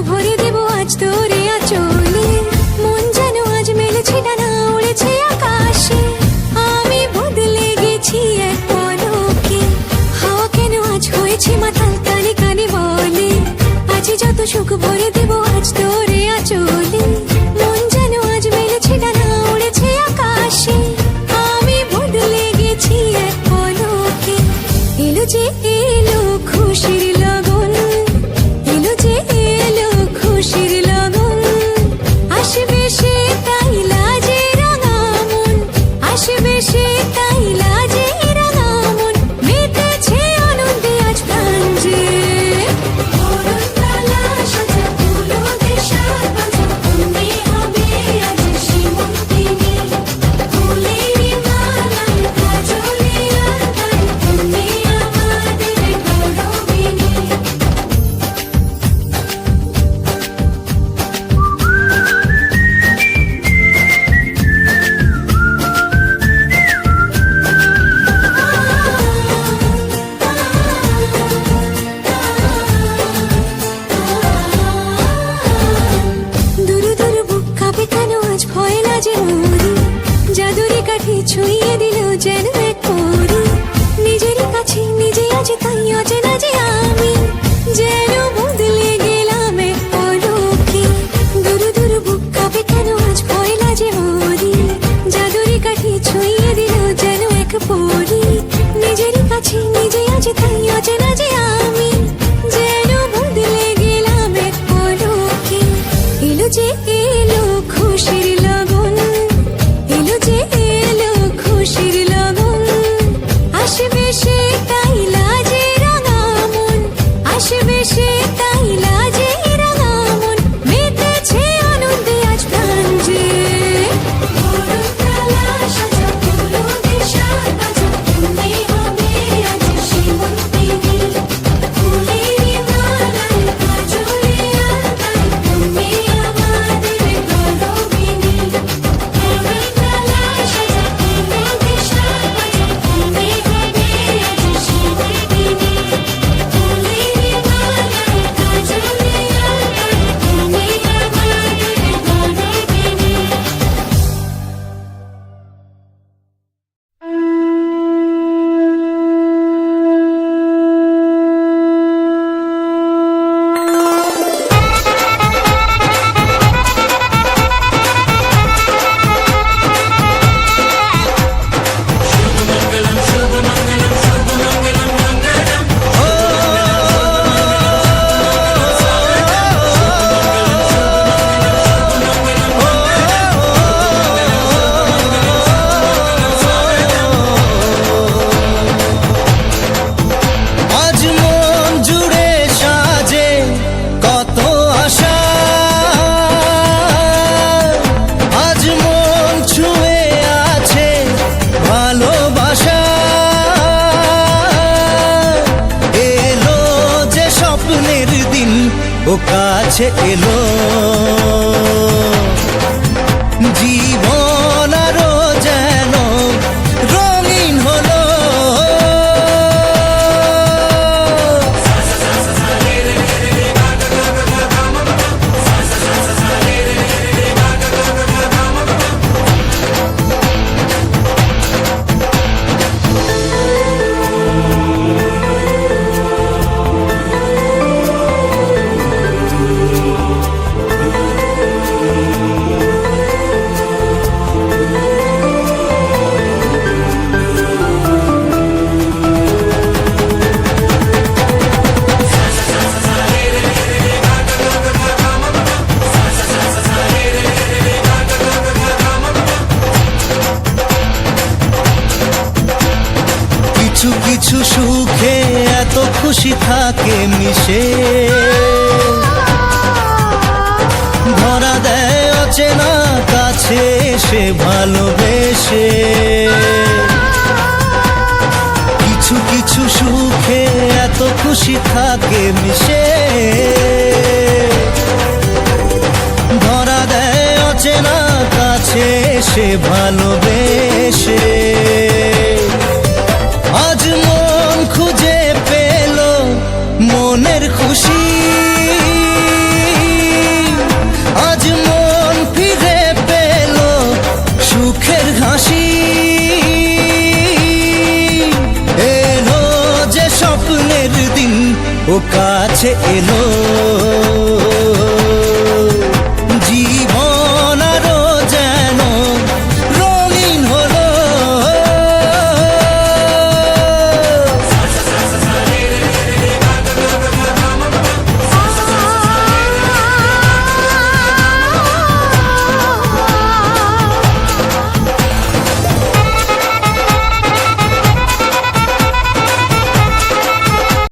ভরে দেব আজ তোরে আঁচলে। মন যেন আজ মেলেছে ডানা, উড়েছে আকাশে। আমি বদলে গেছি এক পলকে, হাওয়া কেন আজ হয়েছে মাতাল, কানে কানে বলে আজ যত সুখ ভরে দেব আজ তোরে আঁচলে। মন যেন আজ মেলেছে ডানা, উড়েছে আকাশে। আমি বদলে গেছি এক পলকে। এলো যে এলো খুশির লগন, এলো যে এলো খুশির লগন। আসবে সে তাই লাজে রাঙা মন, আসবে সে তাই লাজে রাঙা মন। মেতেছে আনন্দে আজ প্রাণ যে। বরণডালা সাজা তুলো দেশার বাজা, তুমি হবে আজ সীমন্তিনী। ফুলের মালায় কাজলে আলতায়, তুমি আমাদের গৌরবিনী। দুরু দুরু বুক কাঁপে কেন আজ ভয় লাজে মরি। জাদুরি কাঠি ছুঁয়ে দিল যেন এক পরি। নিজেরই কাছে নিজে আজ তাই অচেনা যে আমি, যেন বদলে গেলাম এক পলকে। দুরু দুরু বুক কাঁপে কেন আজ ভয় লাজে মরি। জাদুরি কাঠি ছুঁয়ে দিল যেন এক পরি। নিজেরই কাছে নিজে আজ তাই অচেনা যে আমি, যেন বদলে গেলাম এক পলকে। এলো যে এলো খুশির লগন, এলো যে এলো খুশির লগন। আসবে সে তাই লাজে রাঙা মন, আসবে সে তাই লাজে রাঙা মন। মেতেছে আনন্দে আজ প্রাণ যে। বরণডালা সাজা তুলো দেশার বাজা, তুমি হবে আজ সীমন্তিনী। ফুলের মালায় কাজলে আলতায়, তুমি আমাদের গৌরবিনী। বরণডালা সাজা তুলো দেশার বাজা, তুমি হবে আজ সীমন্তিনী। ফুলের মালায় কাজলে আলতায়, তুমি আমাদের গৌরবিনী। আজ মন জুড়ে সাজে কত আশা, আজ মন ছুঁয়ে আছে ভালোবাসা। এলো যে স্বপ্নের দিন, ও কাছে এলো জীবন আরো যেন রঙিন হলো। কিছু কিছু সুখে এত খুশি থাকে মিশে, ধরা দেয় অচেনা কাছে সে ভালোবেসে। কিছু কিছু সুখে এত খুশি থাকে মিশে, ধরা দেয় অচেনা কাছে সে ভালোবেসে। আজ মন খুঁজে পেল মনের খুশি, কাছে এলো